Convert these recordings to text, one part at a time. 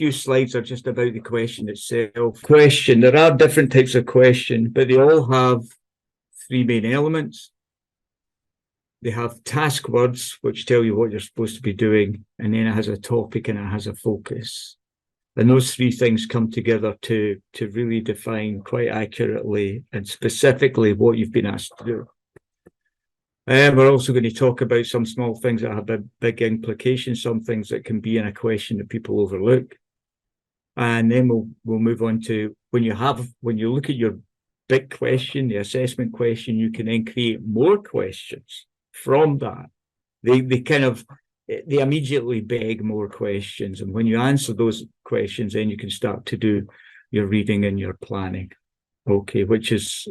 few slides are just about the question itself. Question, there are different types of question, but they all have three main elements. They have task words, which tell you what you're supposed to be doing, and then it has a topic and it has a focus. And those three things come together to really define quite accurately and specifically what you've been asked to do. We're also going to talk about some small things that have big implications, some things that can be in a question that people overlook. And then we'll move on to when you look at your big question, the assessment question, you can then create more questions from that. They immediately beg more questions. And when you answer those questions, then you can start to do your reading and your planning. Okay, which is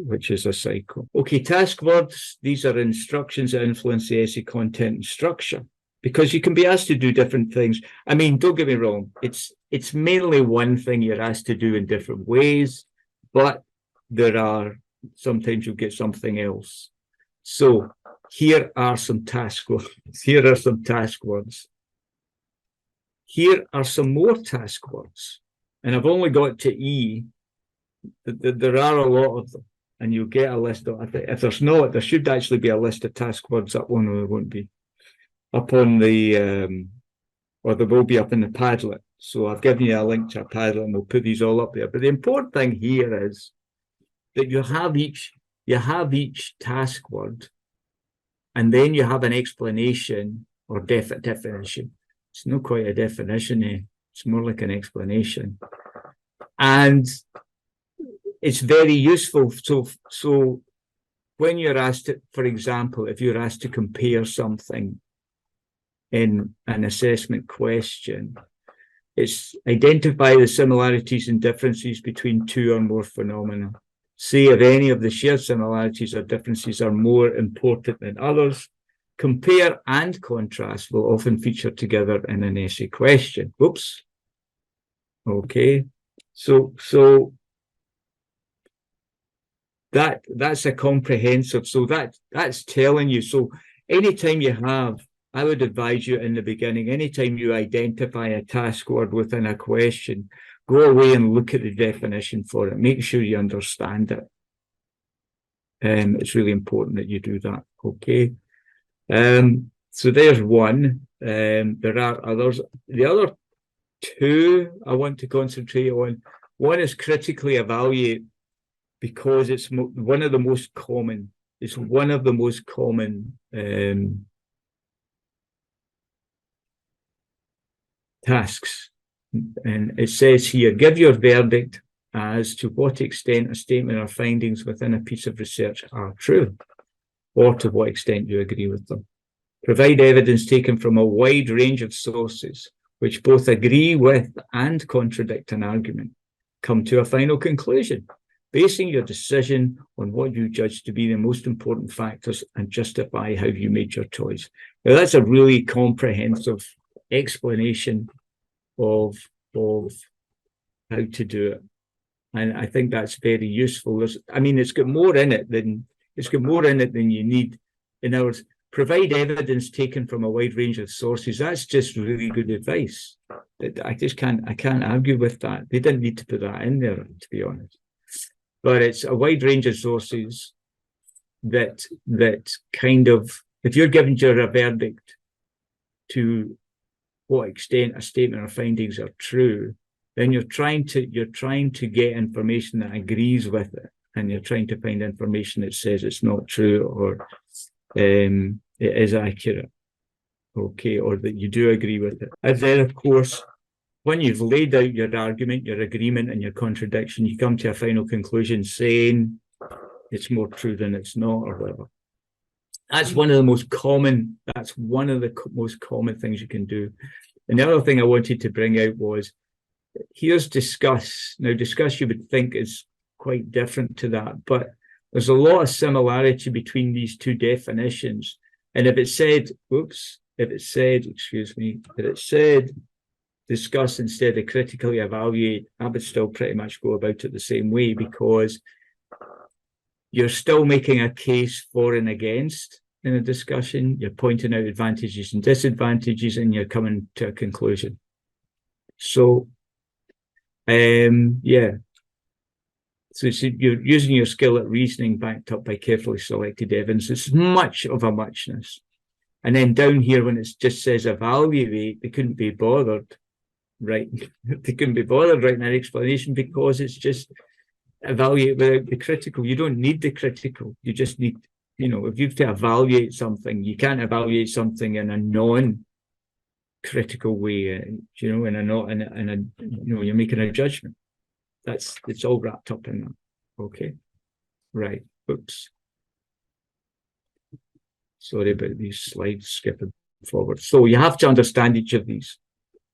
a cycle. Okay, task words, these are instructions that influence the essay content and structure, because you can be asked to do different things. I mean, don't get me wrong, it's mainly one thing you're asked to do in different ways, but sometimes you'll get something else. So here are some task words. Here are some task words. Here are some more task words. And I've only got to E. There are a lot of them. And you'll get a list of, if there's not, there should actually be a list of task words up on, or there won't be. Up on the, or there will be up in the Padlet. So I've given you a link to a Padlet and we'll put these all up there. But the important thing here is that you have each task word, and then you have an explanation or definition. It's not quite a definition, it's more like an explanation. And it's very useful. So when you're asked to, for example, if you're asked to compare something in an assessment question, it's identify the similarities and differences between two or more phenomena. Say if any of the shared similarities or differences are more important than others. Compare and contrast will often feature together in an essay question. Oops. Okay. So that's a comprehensive. So that's telling you. So anytime you have, I would advise you in the beginning, anytime you identify a task word within a question, go away and look at the definition for it. Make sure you understand it. It's really important that you do that. Okay. So there's one. There are others. The other two I want to concentrate on. One is critically evaluate, because it's one of the most common. It's one of the most common tasks. And it says here, give your verdict as to what extent a statement or findings within a piece of research are true, or to what extent you agree with them. Provide evidence taken from a wide range of sources, which both agree with and contradict an argument. Come to a final conclusion, basing your decision on what you judge to be the most important factors, and justify how you made your choice. Now, that's a really comprehensive explanation of how to do it, and I think that's very useful. It's got more in it than you need. In other words, provide evidence taken from a wide range of sources. That's just really good advice. I can't argue with that. They didn't need to put that in there, to be honest. But it's a wide range of sources that kind of, if you're giving your verdict to what extent a statement or findings are true, then you're trying to get information that agrees with it, and you're trying to find information that says it's not true, or it is accurate, okay, or that you do agree with it. And then, of course, when you've laid out your argument, your agreement, and your contradiction, you come to a final conclusion saying it's more true than it's not, or whatever. That's one of the most common. That's one of the most common things you can do. And the other thing I wanted to bring out was, here's discuss. Now, discuss you would think is quite different to that, but there's a lot of similarity between these two definitions. And if it said discuss instead of critically evaluate, I would still pretty much go about it the same way, because you're still making a case for and against in a discussion. You're pointing out advantages and disadvantages, and you're coming to a conclusion. So Yeah. So you're using your skill at reasoning backed up by carefully selected evidence. It's much of a muchness. And then down here, when it just says evaluate, they couldn't be bothered, right? They couldn't be bothered writing an explanation because it's just evaluate without the critical. You don't need the critical. You just need, if you have to evaluate something, you can't evaluate something in a non-critical way, you're making a judgment. It's all wrapped up in that. Okay. Right. Oops. Sorry about these slides skipping forward. So you have to understand each of these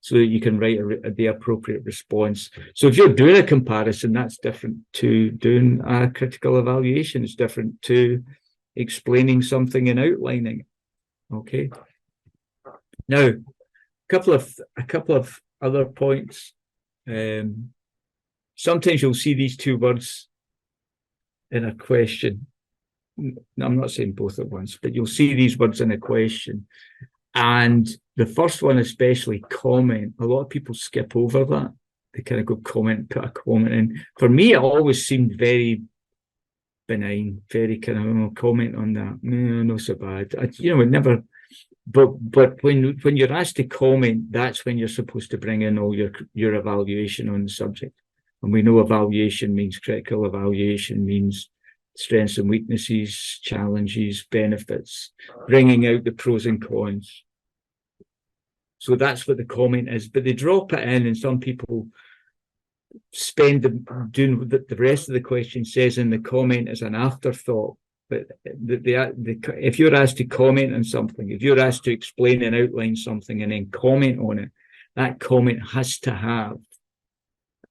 so that you can write the appropriate response. So if you're doing a comparison, that's different to doing a critical evaluation. It's different to explaining something and outlining it. Okay. Now, a couple of other points. Sometimes you'll see these two words in a question. I'm not saying both at once, but you'll see these words in a question. And the first one, especially comment, a lot of people skip over that. They kind of go comment, put a comment in. For me, it always seemed very benign, very kind of comment on that. No, not so bad. It never. But when you're asked to comment, that's when you're supposed to bring in all your evaluation on the subject. And we know evaluation means critical evaluation means strengths and weaknesses, challenges, benefits, bringing out the pros and cons. So that's what the comment is. But they drop it in, and some people spend doing what the rest of the question says in the comment as an afterthought. But if you're asked to comment on something, if you're asked to explain and outline something and then comment on it, that comment has to have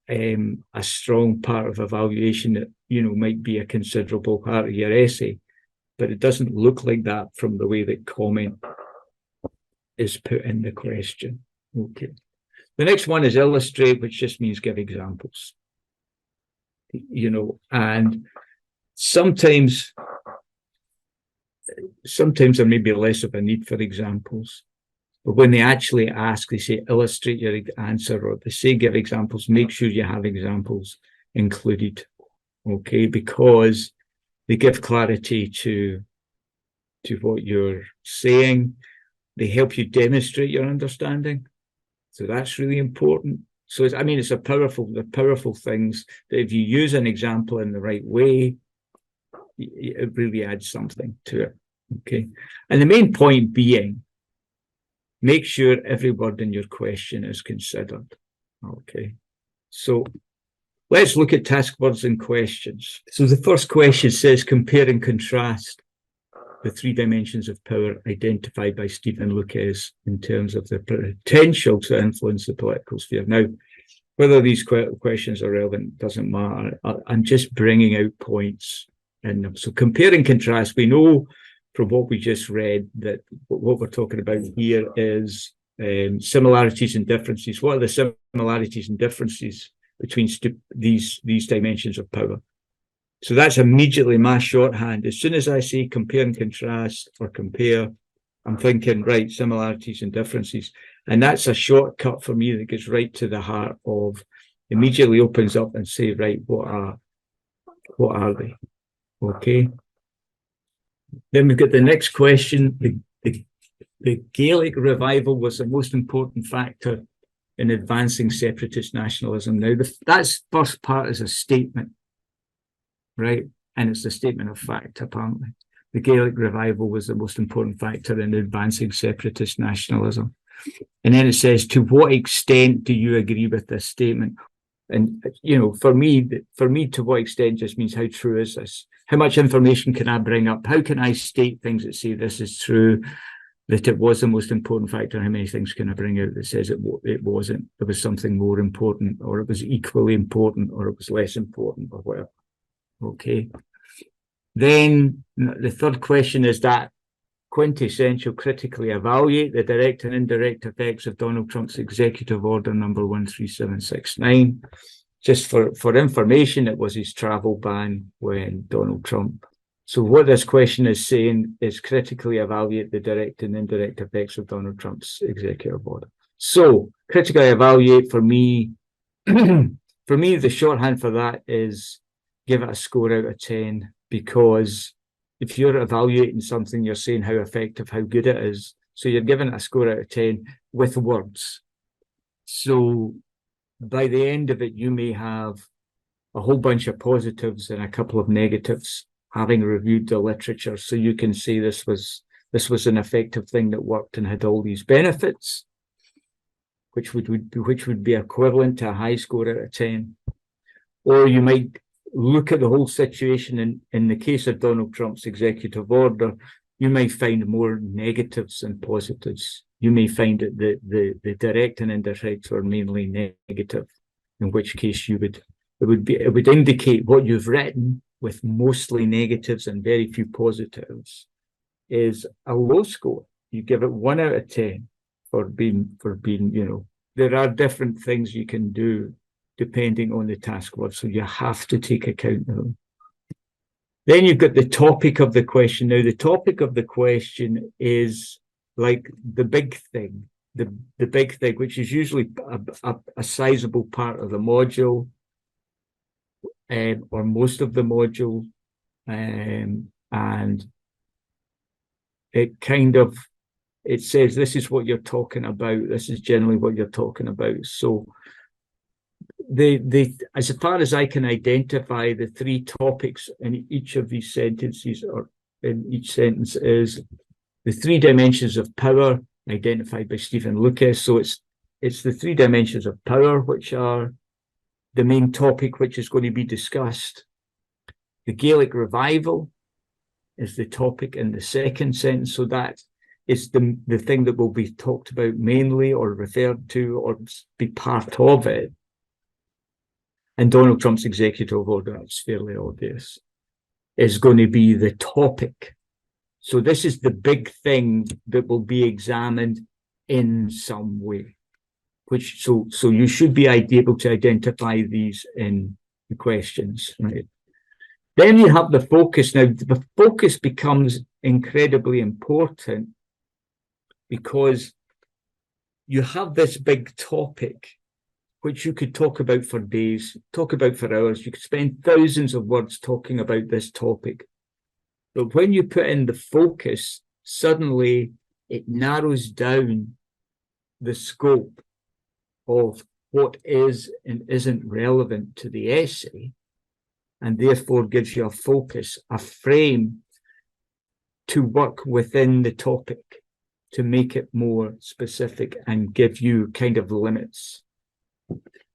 a strong part of evaluation that might be a considerable part of your essay, but it doesn't look like that from the way that comment is put in the question. Okay. The next one is illustrate, which just means give examples. And sometimes there may be less of a need for examples. But when they actually ask, they say, illustrate your answer, or they say, give examples, make sure you have examples included, okay? Because they give clarity to what you're saying. They help you demonstrate your understanding. So that's really important. So it's they're powerful things that if you use an example in the right way, it really adds something to it, okay? And the main point being, make sure every word in your question is considered. Okay. So let's look at task words and questions. So the first question says, compare and contrast the three dimensions of power identified by Stephen Lucas in terms of the potential to influence the political sphere. Now, whether these questions are relevant doesn't matter. I'm just bringing out points in them. So compare and contrast, we know from what we just read that what we're talking about here is similarities and differences. What are the similarities and differences between these dimensions of power? So that's immediately my shorthand. As soon as I say compare and contrast or compare, I'm thinking, right, similarities and differences. And that's a shortcut for me that gets right to the heart of, immediately opens up and say, right, what are they? Okay. Then we've got the next question. The Gaelic revival was the most important factor in advancing separatist nationalism. Now, that first part is a statement, right? And it's a statement of fact, apparently. The Gaelic revival was the most important factor in advancing separatist nationalism. And then it says, to what extent do you agree with this statement? And, for me, to what extent just means how true is this? How much information can I bring up? How can I state things that say this is true, that it was the most important factor? How many things can I bring out that says it wasn't? There was something more important, or it was equally important, or it was less important, or whatever. Okay. Then the third question is that quintessential critically evaluate the direct and indirect effects of Donald Trump's executive order number 13769. Just for information, it was his travel ban when Donald Trump. So what this question is saying is critically evaluate the direct and indirect effects of Donald Trump's executive order. So critically evaluate for me for me, the shorthand for that is give it a score out of 10, because if you're evaluating something, you're saying how effective, how good it is. So you're giving it a score out of 10 with words. So by the end of it, you may have a whole bunch of positives and a couple of negatives, having reviewed the literature. So you can say this was an effective thing that worked and had all these benefits, which would be equivalent to a high score out of 10. Or you might look at the whole situation. In the case of Donald Trump's executive order, you might find more negatives than positives. You may find that the direct and indirect were mainly negative, in which case it would indicate what you've written with mostly negatives and very few positives is a low score. You give it 1 out of 10 for being, there are different things you can do depending on the task word. So you have to take account of them. Then you've got the topic of the question. Now, the topic of the question is like the big thing, the big thing, which is usually a sizable part of the module, or most of the module. And it says, this is what you're talking about. This is generally what you're talking about. So as far as I can identify, the 3 topics in each of these sentences, or in each sentence, is the 3 dimensions of power identified by Stephen Lucas. So it's the 3 dimensions of power, which are the main topic which is going to be discussed. The Gaelic revival is the topic in the second sentence. So that is the thing that will be talked about mainly, or referred to, or be part of it. And Donald Trump's executive order, it's fairly obvious, is going to be the topic. So this is the big thing that will be examined in some way, so you should be able to identify these in the questions, right? Then you have the focus. Now, the focus becomes incredibly important because you have this big topic, which you could talk about for days, talk about for hours. You could spend thousands of words talking about this topic. But when you put in the focus, suddenly it narrows down the scope of what is and isn't relevant to the essay, and therefore gives you a focus, a frame to work within the topic to make it more specific and give you kind of limits.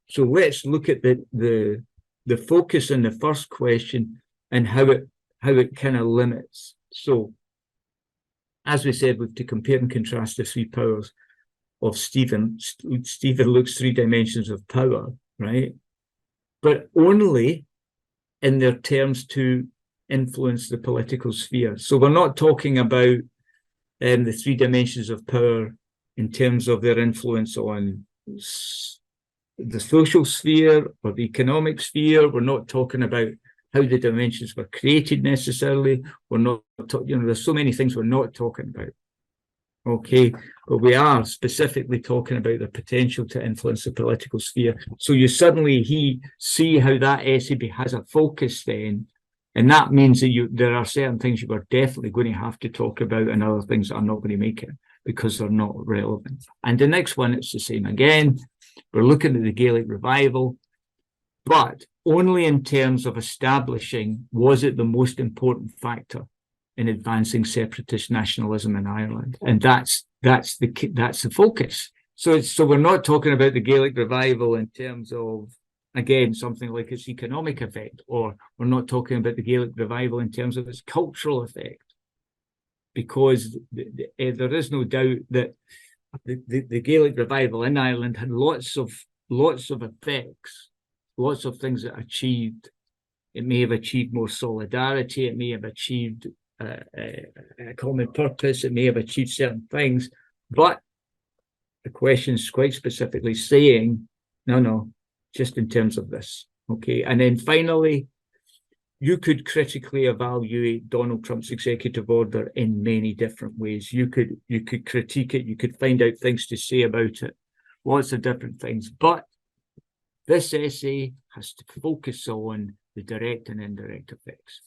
So let's look at the focus in the first question and how it kind of limits. So, as we said, we've to compare and contrast the 3 powers of Stephen Luke's 3 dimensions of power, right? But only in their terms to influence the political sphere. So we're not talking about the 3 dimensions of power in terms of their influence on the social sphere or the economic sphere. We're not talking about how the dimensions were created necessarily. We're not, there's so many things we're not talking about. Okay, but we are specifically talking about the potential to influence the political sphere. So you suddenly see how that essay has a focus then, and that means that there are certain things you are definitely going to have to talk about, and other things that are not going to make it because they're not relevant. And the next one, it's the same again. We're looking at the Gaelic revival, but only in terms of establishing, was it the most important factor in advancing separatist nationalism in Ireland? And that's the focus. So we're not talking about the Gaelic revival in terms of, again, something like its economic effect, or we're not talking about the Gaelic revival in terms of its cultural effect, because there is no doubt that the Gaelic revival in Ireland had lots of effects, lots of things that achieved. It may have achieved more solidarity. It may have achieved a common purpose. It may have achieved certain things, but the question is quite specifically saying, no, just in terms of this. Okay, and then finally, you could critically evaluate Donald Trump's executive order in many different ways. You could critique it. You could find out things to say about it, lots of different things. But this essay has to focus on the direct and indirect effects.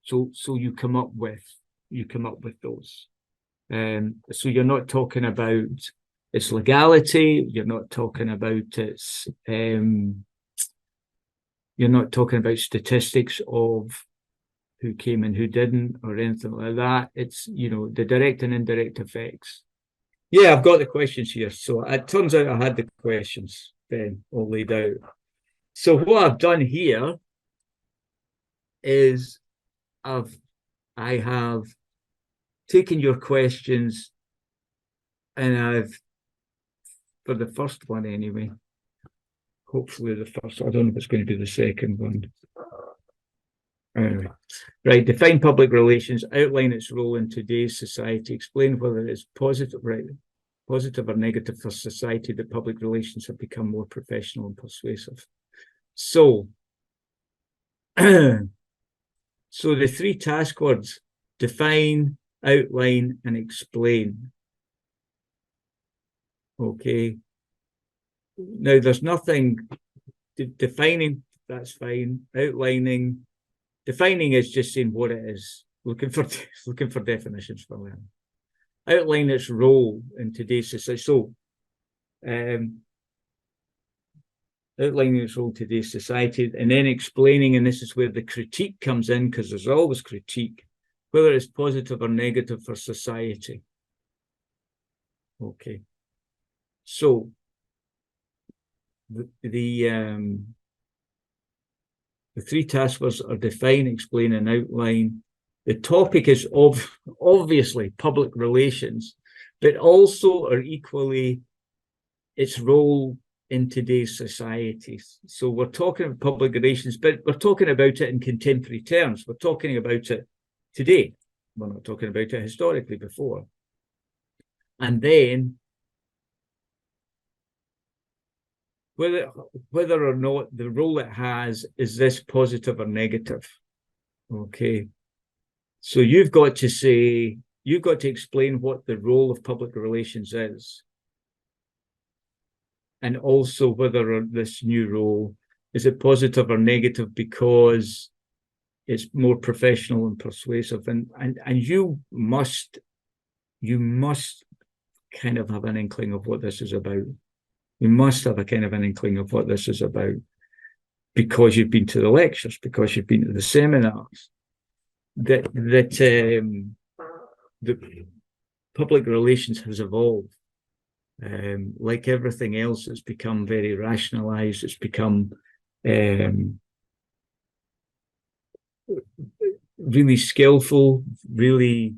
So you come up with those. So you're not talking about its legality. You're not talking about its. You're not talking about statistics of who came and who didn't or anything like that. It's, the direct and indirect effects. Yeah, I've got the questions here. So it turns out I had the questions then all laid out. So what I've done here is I have taken your questions, and for the first one anyway, hopefully the first, I don't know if it's going to be the second one. Anyway, right, define public relations, outline its role in today's society, explain whether it's positive or negative for society that public relations have become more professional and persuasive. So, so the three task words: define, outline, and explain. Okay. Now, there's nothing defining, that's fine. Defining is just saying what it is. Looking for definitions for them. Outline its role in today's society. So, outlining its role in today's society, and then explaining, and this is where the critique comes in, because there's always critique, whether it's positive or negative for society. Okay. So, the three task forces are define, explain, and outline. The topic is obviously public relations, but also or equally its role in today's societies. So we're talking about public relations, but we're talking about it in contemporary terms. We're talking about it today. We're not talking about it historically before. And then whether or not the role it has, is this positive or negative? Okay. So you've got to explain what the role of public relations is. And also whether this new role, is it positive or negative because it's more professional and persuasive? And you must kind of have an inkling of what this is about. You must have a kind of an inkling of what this is about, because you've been to the lectures, because you've been to the seminars, that the public relations has evolved. Like everything else, it's become very rationalized. It's become really skillful, really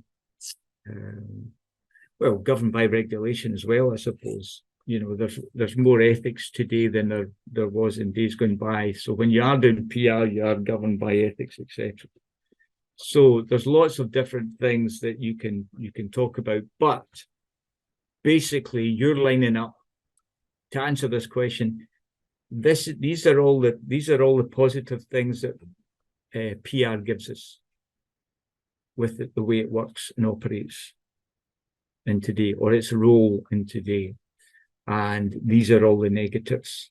governed by regulation as well, I suppose. There's more ethics today than there was in days gone by. So when you are doing PR, you are governed by ethics, etc. So there's lots of different things that you can talk about, but basically you're lining up to answer this question. These are all the positive things that PR gives us with the way it works and operates in today, or its role in today. And these are all the negatives.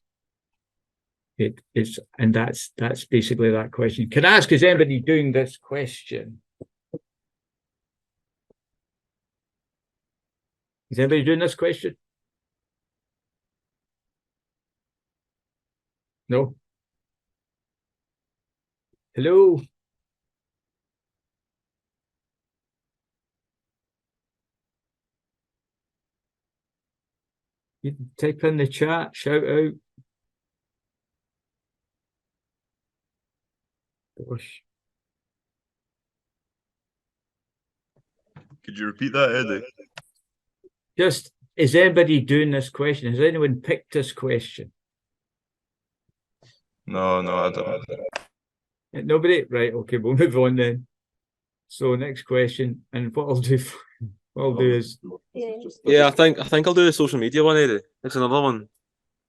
And that's basically that question. Can I ask, is anybody doing this question? Is anybody doing this question? No? Hello? You can type in the chat, shout out. Gosh. Could you repeat that, Eddie? Just, is anybody doing this question? Has anyone picked this question? No, I don't. Nobody? Right, okay, we'll move on then. So next question, and what I'll do is... Yeah, I think I'll do the social media one, Eddie. It's another one.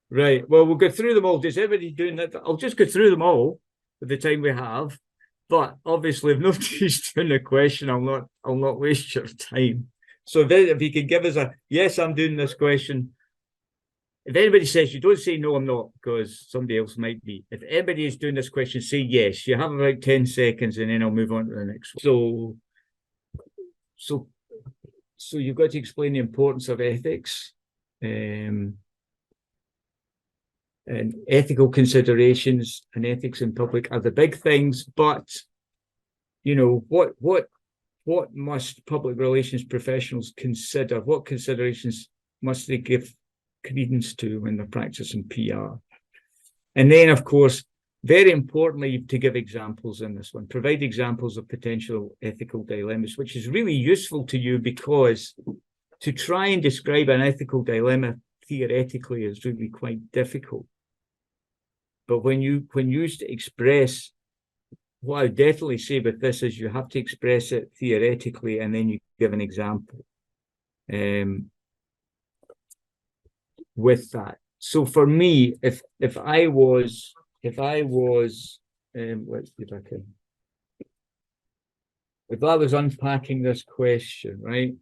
Right, well, we'll go through them all. Is everybody doing that? I'll just go through them all with the time we have. But obviously, if nobody's doing the question, I'll not waste your time. So if you could give us a yes, I'm doing this question, if anybody says, you don't say, no, I'm not, because somebody else might be. If anybody is doing this question, say yes. You have about 10 seconds and then I'll move on to the next one. So you've got to explain the importance of ethics and ethical considerations, and ethics in public are the big things. But, you know, what must public relations professionals consider? What considerations must they give credence to when they're practicing PR? And then, of course, very importantly, to give examples in this one, provide examples of potential ethical dilemmas, which is really useful to you, because to try and describe an ethical dilemma theoretically is really quite difficult. But when you express, what I would definitely say with this is you have to express it theoretically and then you give an example with that. So for me, if I was let's see if I can. If I was unpacking this question, right?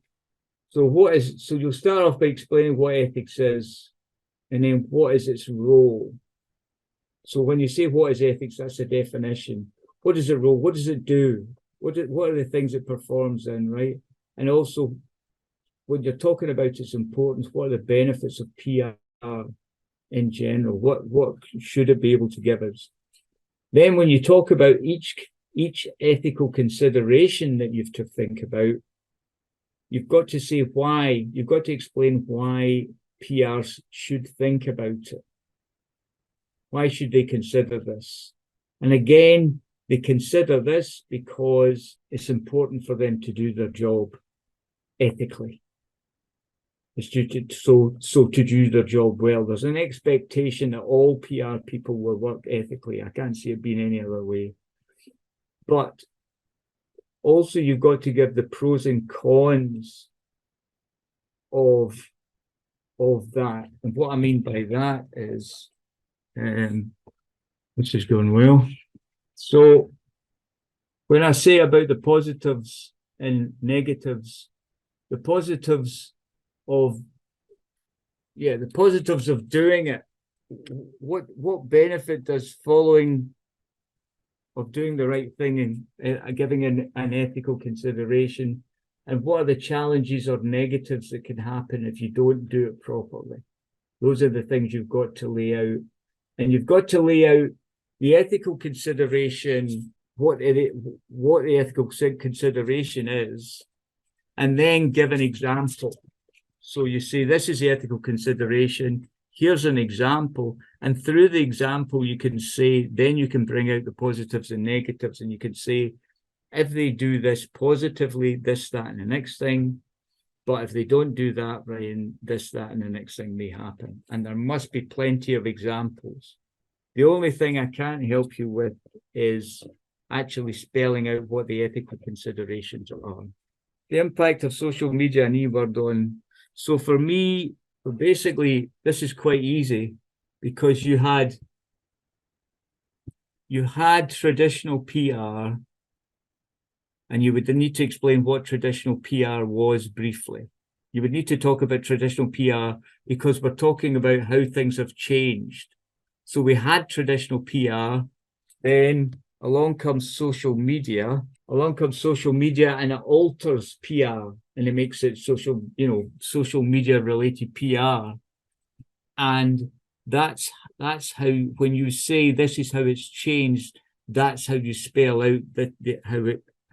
So you'll start off by explaining what ethics is, and then what is its role. So when you say what is ethics, that's the definition. What is its role? What does it do? What are the things it performs in, right? And also, when you're talking about its importance, what are the benefits of PR in general? What should it be able to give us? Then when you talk about each ethical consideration that you've to think about, you've got to say why. You've got to explain why PRs should think about it. Why should they consider this? And again, they consider this because it's important for them to do their job ethically. It's to do their job well. There's an expectation that all PR people will work ethically. I can't see it being any other way. But also, you've got to give the pros and cons of that. And what I mean by that is, this is going well. So when I say about the positives and negatives, the positives of doing it, what benefit does doing the right thing and giving an ethical consideration, and what are the challenges or negatives that can happen if you don't do it properly? Those are the things you've got to lay out. And you've got to lay out the ethical consideration, what the ethical consideration is, and then give an example. So you say, this is the ethical consideration, here's an example, and through the example you can say, then you can bring out the positives and negatives, and you can say, if they do this positively, this, that, and the next thing, but if they don't do that, Ryan, this, that, and the next thing may happen. And there must be plenty of examples. The only thing I can't help you with is actually spelling out what the ethical considerations are. The impact of social media and e-word on. So for me, basically, this is quite easy, because you had traditional PR, and you would need to explain what traditional PR was briefly. You would need to talk about traditional PR because we're talking about how things have changed. So we had traditional PR, then along comes social media, and it alters PR, and it makes it social media related PR. And that's how, when you say this is how it's changed, that's how you spell out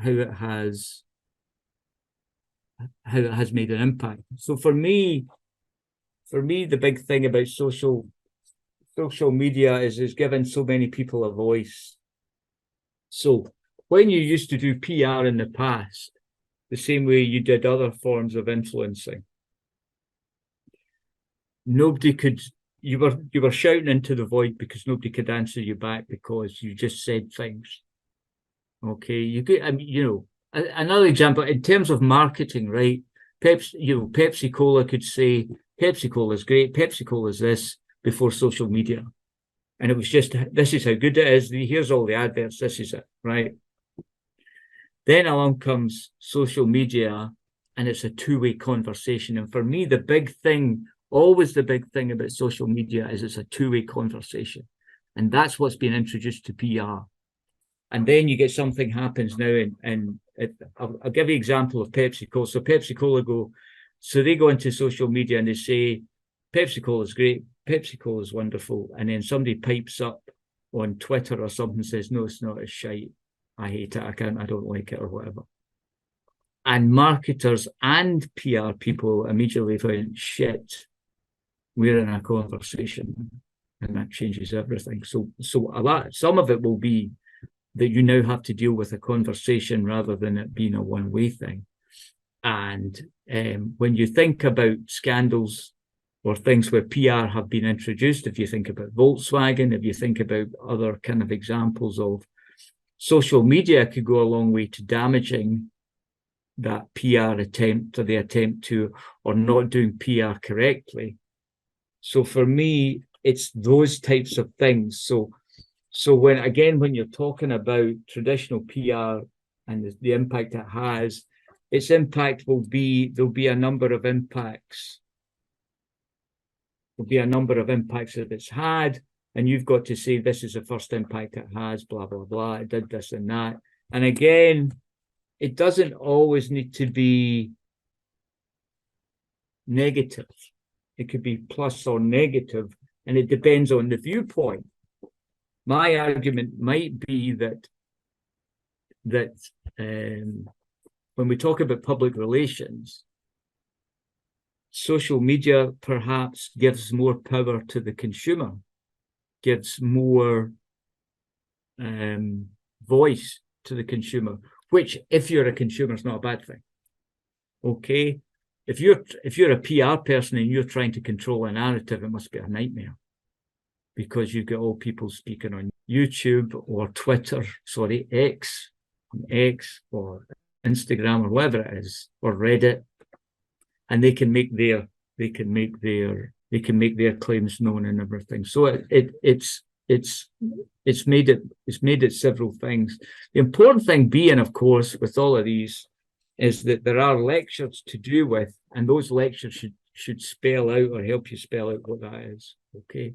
how it has made an impact. So for me, the big thing about social media is giving so many people a voice. So when you used to do PR in the past, the same way you did other forms of influencing, you were shouting into the void because nobody could answer you back because you just said things. Okay, you could, another example in terms of marketing, right? Pepsi Cola could say Pepsi Cola is great, Pepsi Cola is this, before social media, and it was just, this is how good it is. Here's all the adverts. This is it, right? Then along comes social media, and it's a two-way conversation. And for me, the big thing always the big thing about social media is it's a two-way conversation. And that's what's been introduced to PR. And then you get something happens now, and I'll give you an example of PepsiCo. So PepsiCo they go into social media and they say, PepsiCo is great, PepsiCo is wonderful. And then somebody pipes up on Twitter or something and says, no, it's not, it's shite. I hate it, I don't like it or whatever. And marketers and PR people immediately find, shit, we're in a conversation, and that changes everything. So some of it will be that you now have to deal with a conversation rather than it being a one-way thing. And when you think about scandals or things where PR have been introduced, if you think about Volkswagen, if you think about other kind of examples of social media, could go a long way to damaging that PR attempt or the attempt to, or not doing PR correctly. So for me, it's those types of things. So when you're talking about traditional PR and the impact it has, its impact there'll be a number of impacts. There'll be a number of impacts that it's had, and you've got to say this is the first impact it has, blah, blah, blah, it did this and that. And again, it doesn't always need to be negative. It could be plus or negative, and it depends on the viewpoint. My argument might be that when we talk about public relations, social media perhaps gives more power to the consumer, gives more voice to the consumer, which, if you're a consumer, is not a bad thing. Okay, if you're a PR person and you're trying to control a narrative, it must be a nightmare, because you get all people speaking on YouTube or Twitter, X or Instagram or whatever it is, or Reddit, and they can make their claims known and everything. So it's made it several things. The important thing being, of course, with all of these, is that there are lectures to do with, and those lectures should spell out or help you spell out what that is. Okay.